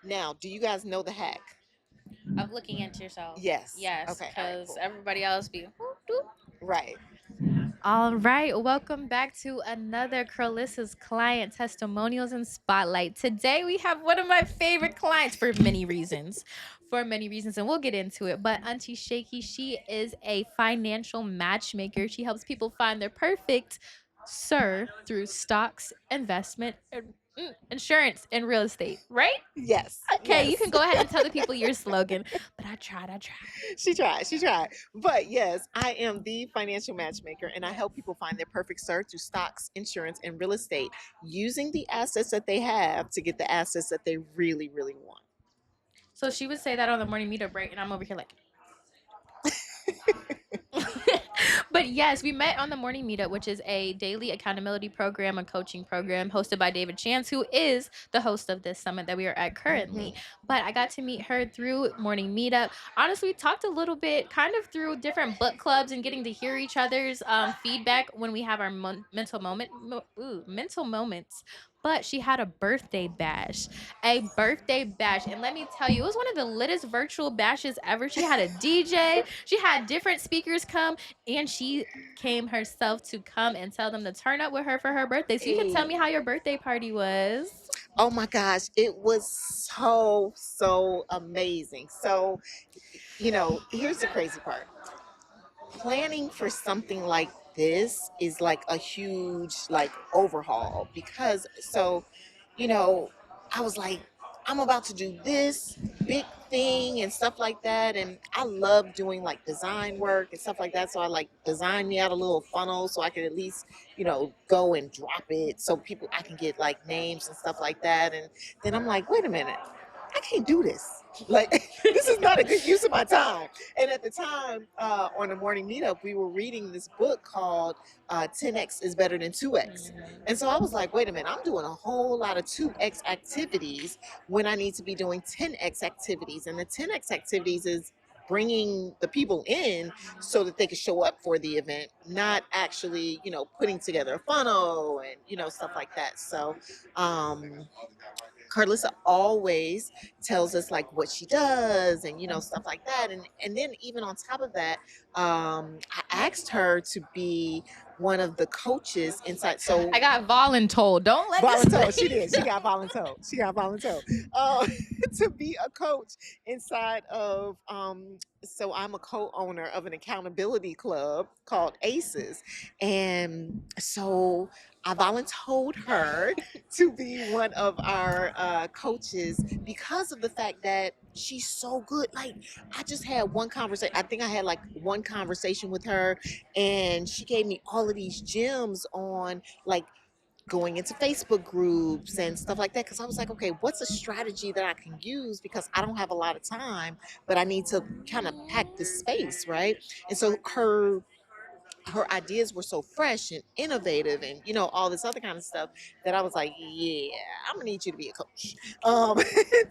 Now, do you guys know the hack? Of looking into yourself. Yes. Yes, Okay. All right. because Cool. everybody else be whoop, doop. Right. All right, welcome back to another Curlissa's client testimonials and spotlight. Today we have one of my favorite clients for many reasons. For many reasons, and we'll get into it. But Auntie Shakey, she is a financial matchmaker. She helps people find their perfect sir through stocks, investment, and insurance, and real estate, right? Yes. Okay, you Yes. can go ahead and tell the people your slogan. But I tried, I tried. She tried. She tried. But yes, I am the financial matchmaker, and I help people find their perfect serve through stocks, insurance, and real estate, using the assets that they have to get the assets that they really, really want. So she would say that on the morning meetup, right? And I'm over here like, but yes, we met on the morning meetup, which is a daily accountability program, a coaching program hosted by David Chance, who is the host of this summit that we are at currently. Mhm. But I got to meet her through morning meetup. Honestly, we talked a little bit kind of through different book clubs and getting to hear each other's feedback when we have our mental moments. But she had a birthday bash. And let me tell you, it was one of the littest virtual bashes ever. She had a DJ, she had different speakers come, and she came herself to come and tell them to turn up with her for her birthday. So you can tell Hey. me how your birthday party was. Oh my gosh, it was so amazing. So, here's the crazy part. Planning for something like this is like a huge like overhaul because you know, I was like, I'm about to do this big thing and stuff like that. And I love doing like design work and stuff like that. So I like designed me out a little funnel so I could at least, go and drop it so people I can get like names and stuff like that. And then I'm like, wait a minute, I can't do this. Like, this is not a good use of my time. And at the time, on the morning meetup, we were reading this book called 10X is Better Than 2X. And so I was like, wait a minute, I'm doing a whole lot of 2X activities when I need to be doing 10X activities. And the 10X activities is bringing the people in so that they can show up for the event, not actually, putting together a funnel and, stuff like that. So, Carlissa always tells us like what she does and stuff like that, and then even on top of that, I asked her to be one of the coaches inside. So I got voluntold. Don't let this voluntold, she thing did. She got voluntold. She got voluntold to be a coach inside of. So I'm a co-owner of an accountability club called ACEs, and so I volunteered her to be one of our coaches because of the fact that she's so good. Like, I just had one conversation. I think I had like one conversation with her, and she gave me all of these gems on like going into Facebook groups and stuff like that. Because I was like, okay, what's a strategy that I can use? Because I don't have a lot of time, but I need to kind of pack this space, right? And so her ideas were so fresh and innovative and all this other kind of stuff that I was like, yeah, I'm gonna need you to be a coach,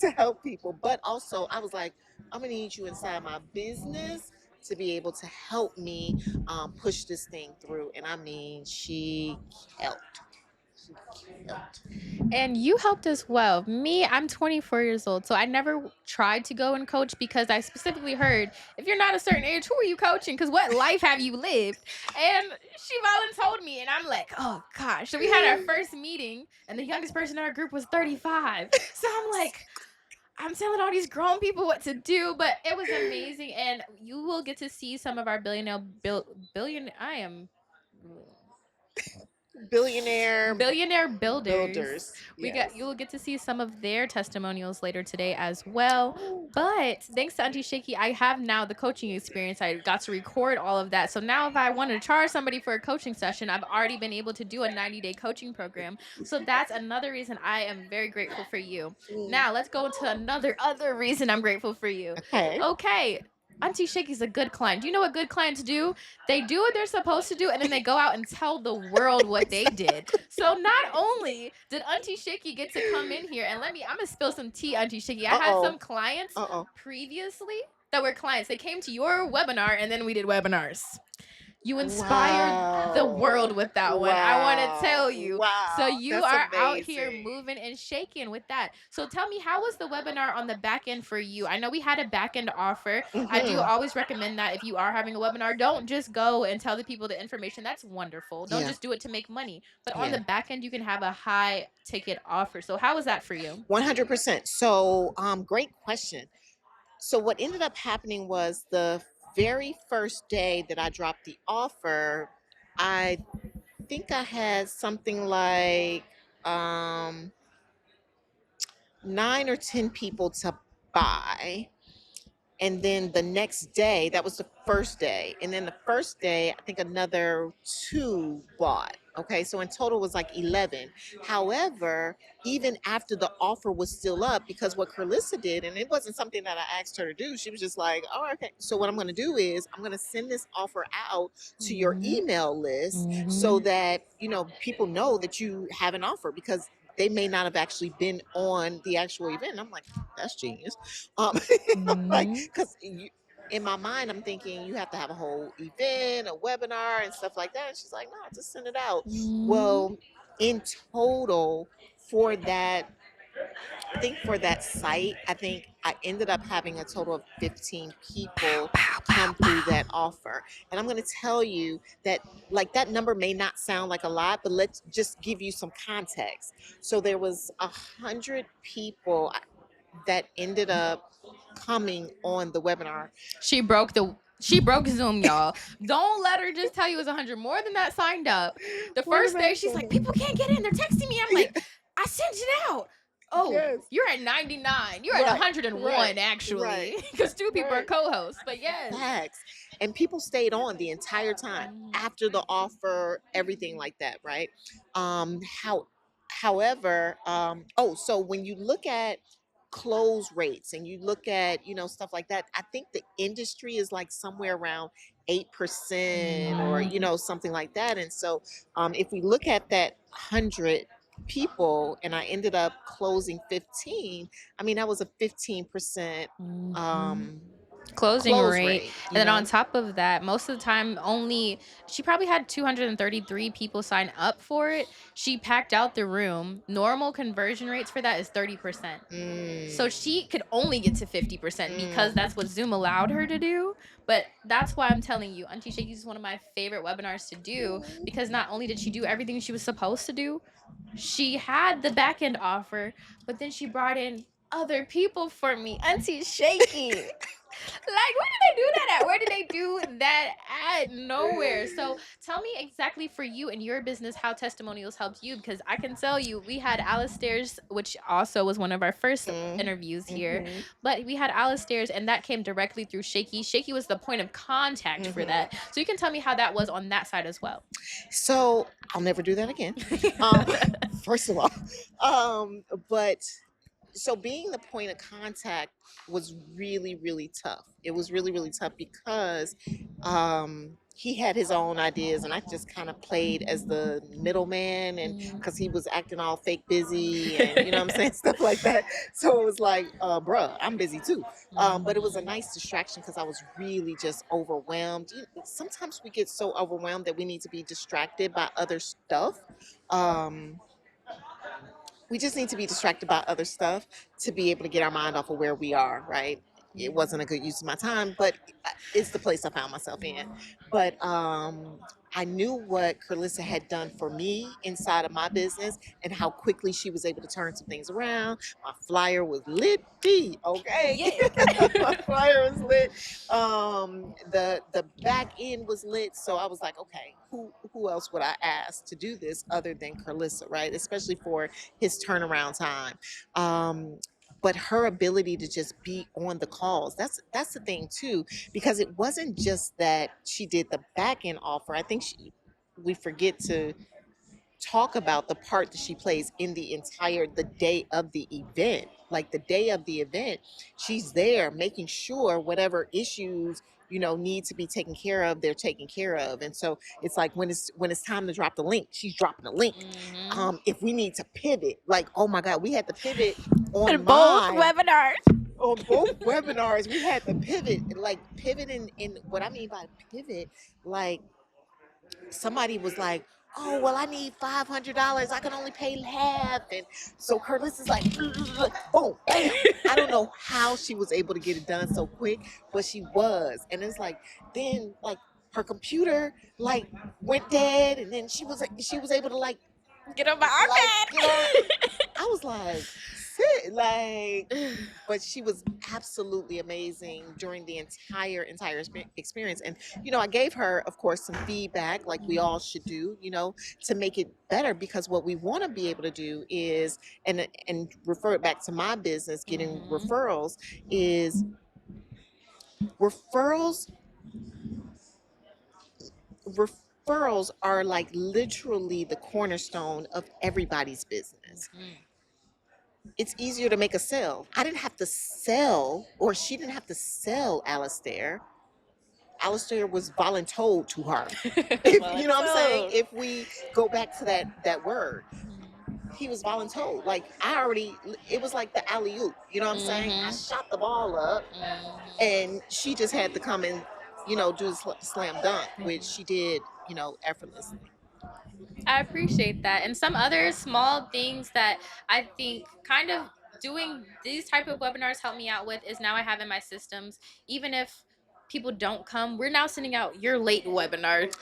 to help people. But also I was like, I'm gonna need you inside my business to be able to help me push this thing through. And I mean, she helped. She helped. And you helped as well. Me, I'm 24 years old, so I never tried to go and coach because I specifically heard if you're not a certain age, who are you coaching? Because what life have you lived? And she volunteered me, and I'm like, oh gosh. So we had our first meeting, and the youngest person in our group was 35. So I'm like, I'm telling all these grown people what to do, but it was amazing, and you will get to see some of our billion. I am Billionaire billionaire builders. builders, We yes. got you will get to see some of their testimonials later today as well. But thanks to Auntie Shaky, I have now the coaching experience. I got to record all of that. So now if I want to charge somebody for a coaching session, I've already been able to do a 90-day coaching program. So that's another reason I am very grateful for you. Mm. Now let's go into another other reason I'm grateful for you. Okay. Okay. Auntie Shaky's a good client. Do you know what good clients do? They do what they're supposed to do, and then they go out and tell the world what they did. So not only did Auntie Shaky get to come in here, and I'm gonna spill some tea, Auntie Shaky. I had Uh-oh. some clients Uh-oh. previously that were clients. They came to your webinar, and then we did webinars. You inspired the world Wow. with that one. I want to Wow. tell you. So Wow. you That's are out here amazing. moving and shaking with that. So tell me, how was the webinar on the back end for you? I know we had a back end offer. I do Hmm. always recommend that if you are having a webinar, don't just go and tell the people the information. That's wonderful. Don't Yeah. just do it to make money. But on Yeah. the back end, you can have a high ticket offer. So how was that for you? 100%. So, great question. So, what ended up happening was the very first day that I dropped the offer, I think I had something like um, 9 or 10 people to buy. And then the next day, that was the first day. And then the first day, I think another two bought. Okay, so in total was like 11. However, even after the offer was still up, because what Carlissa did, and it wasn't something that I asked her to do, she was just like, oh, okay. So what I'm going to do is I'm going to send this offer out to your Mm-hmm. email list so Mm-hmm. that, people know that you have an offer because they may not have actually been on the actual event. I'm like, that's genius. I'm like, Mm-hmm. because in my mind, I'm thinking you have to have a whole event, a webinar, and stuff like that. And she's like, no, just send it out. Mm-hmm. Well, in total, for that, I think for that site, I think I ended up having a total of 15 Pow, people pow, pow, come through pow. that offer. And I'm going to tell you that, like, that number may not sound like a lot, but let's just give you some context. So there was 100 people that ended up coming on the webinar. She broke Zoom, y'all. Don't let her just tell you it's 100 more than that signed up. The More than first day that, she's so like, people can't get in. They're texting me. I'm like, I sent it out. Oh, yes, you're at 99. You're at right, 101 right, right, actually, because two people are right. co-hosts. But yes. Facts. And people stayed on the entire time Mhm. after the offer, everything like that, right? How, however, so when you look at close rates and you look at stuff like that, I think the industry is like somewhere around 8% or Mhm. something like that. And so, if we look at that 100 people and I ended up closing 15, I mean that was a 15% Mhm. um Closing close rate. rate, And then on top of that, most of the time, only she probably had 233 people sign up for it. She packed out the room. Normal conversion rates for that is 30%. So Mm, she could only get to 50% because mm, that's what Zoom allowed her to do. But that's why I'm telling you, Auntie Shakey is one of my favorite webinars to do because not only did she do everything she was supposed to do, she had the back end offer, but then she brought in other people for me. Auntie Shaky. Like, where did they do that at? Where did they do that at? Nowhere. So tell me exactly for you and your business how testimonials helped you, because I can tell you we had Alistair's, which also was one of our first mm, interviews here, mhm, but we had Alistair's and that came directly through Shaky. Shaky was the point of contact for mhm. that. So you can tell me how that was on that side as well. So I'll never do that again. Um, first of all, but so being the point of contact was really really tough. It was really really tough because he had his own ideas and I just kind of played as the middleman, and Mhm. because he was acting all fake busy and what I'm saying, stuff like that. So it was like, bruh, I'm busy too. But it was a Mhm. nice distraction because I was really just overwhelmed. Sometimes we get so overwhelmed that we need to be distracted by other stuff. um, we just need to be distracted by other stuff to be able to get our mind off of where we are, right? It wasn't a good use of my time, but it's the place I found myself in. But I knew what Carlissa had done for me inside of my business and how quickly she was able to turn some things around. My flyer was lit, okay? Yeah. My flyer was lit. The back end was lit. So I was like, okay, who else would I ask to do this other than Carlissa, right? Especially for his turnaround time. But her ability to just be on the calls, that's the thing too, because it wasn't just that she did the back end offer. I think we forget to talk about the part that she plays in the day of the event. Like the day of the event, she's there making sure whatever issues need to be taken care of, they're taken care of. And so it's like when it's time to drop the link, she's dropping the link. Mhm. If we need to pivot, like, oh my god, we had to pivot on And both mine. webinars. On both webinars we had to pivot, like pivot in what I mean by pivot, like somebody was like, "Oh well, I need $500. I can only pay half." And so Curtis is like, "Boom, bam." I don't know how she was able to get it done so quick, but she was. And it's like then like her computer like went dead, and then she was able to Get on my get on. iPad. I was like, sit like, but she was absolutely amazing during the entire experience. And I gave her, of course, some feedback, like we all should do, to make it better. Because what we want to be able to do is, and refer it back to my business, getting Mhm. referrals, is referrals. Referrals are like literally the cornerstone of everybody's business. Mhm. It's easier to make a sale. I didn't have to sell, or she didn't have to sell Alistair. Alistair was voluntold to her. If you know what I'm saying? Voluntold. If we go back to that word, Mhm. he was voluntold. Like I already, it was like the alley oop. You know what I'm saying? I Mhm. shot the ball up, Mhm. and she just had to come and do the slam dunk, which Mhm. she did effortlessly. I appreciate that. And some other small things that I think kind of doing these type of webinars help me out with is now I have in my systems, even if people don't come, we're now sending out your late webinar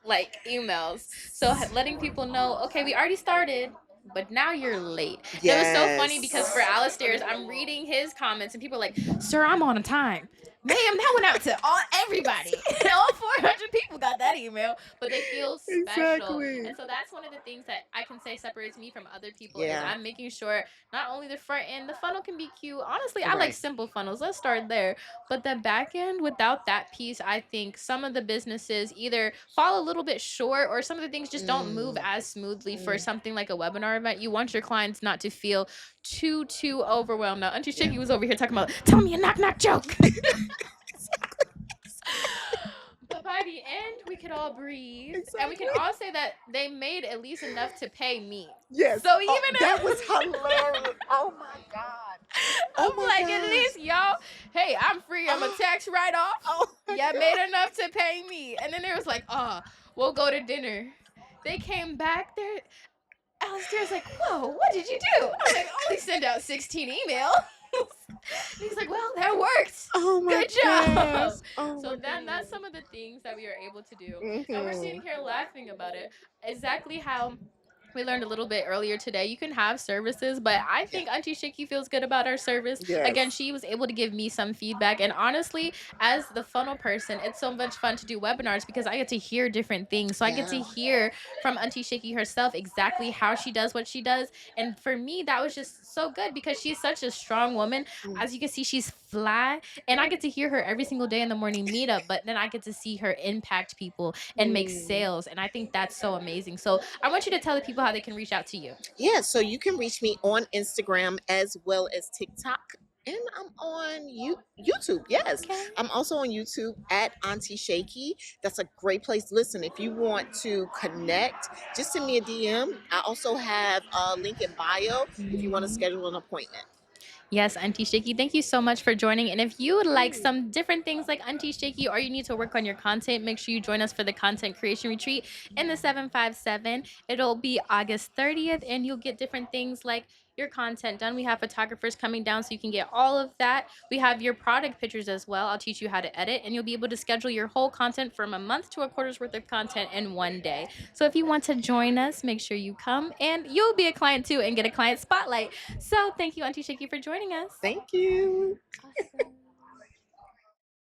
like emails. So letting people know, okay, we already started, but now you're late. And it was so funny because for Yes. Alistair's, I'm reading his comments and people are like, "Sir, I'm on time." Ma'am, that went out to everybody. All 400 people got that email, but they feel special. Exactly. And so that's one of the things that I can say separates me from other people is Yeah. I'm making sure not only the front end, the funnel can be cute. Honestly, I like Right. simple funnels. Let's start there. But the back end, without that piece, I think some of the businesses either fall a little bit short or some of the things just don't move Mm. as smoothly for Mm. something like a webinar event. You want your clients not to feel too overwhelmed. Now, Auntie Yeah. Shakey was over here talking about, tell me a knock joke. But by the end, we could all breathe and we can Exactly. all say that they made at least enough to pay me. Yes. So Oh, even that was if hilarious. Oh my God. Oh I'm my like, at gosh. least y'all, hey, I'm free. I'm a tax write off. Oh my Yeah, made God. enough to pay me. And then there was like, oh, we'll go to dinner. They came back there. Alistair's like, whoa, what did you do? I was like, only send out 16 emails. And he's like, well, that worked. Oh my Good gosh. job. Oh So my then that's God. some of the things that we are able to do. And we're Hmm. sitting here laughing about it. Exactly how we learned a little bit earlier today. You can have services, but I Yeah. think Auntie Shiki feels good about our service. Again, Yes. she was able to give me some feedback. And honestly, as the funnel person, it's so much fun to do webinars because I get to hear different things. So I get to Yeah. hear from Auntie Shiki herself exactly how she does what she does. And for me, that was just so good because she's such a strong woman. Mm. As you can see, she's fly. And I get to hear her every single day in the morning meetup, but then I get to see her impact people and make Mm. sales. And I think that's so amazing. So I want you to tell the people how they can reach out to you. Yeah, so you can reach me on Instagram as well as TikTok. And I'm on YouTube. Yes, Okay. I'm also on YouTube at Auntie Shakey. That's a great place to listen. If you want to connect, just send me a DM. I also have a link in bio if you want to Mhm. schedule an appointment. Yes, Auntie Shaky, thank you so much for joining. And if you would like Mm. some different things like Auntie Shaky or you need to work on your content, make sure you join us for the content creation retreat in the 757. It'll be August 30th, and you'll get different things like your content done. We have photographers coming down so you can get all of that. We have your product pictures as well. I'll teach you how to edit, and you'll be able to schedule your whole content from a month to a quarter's worth of content in one day. So if you want to join us, make sure you come, and you'll be a client too and get a client spotlight. So thank you, Auntie Shaky, for joining us. Thank you.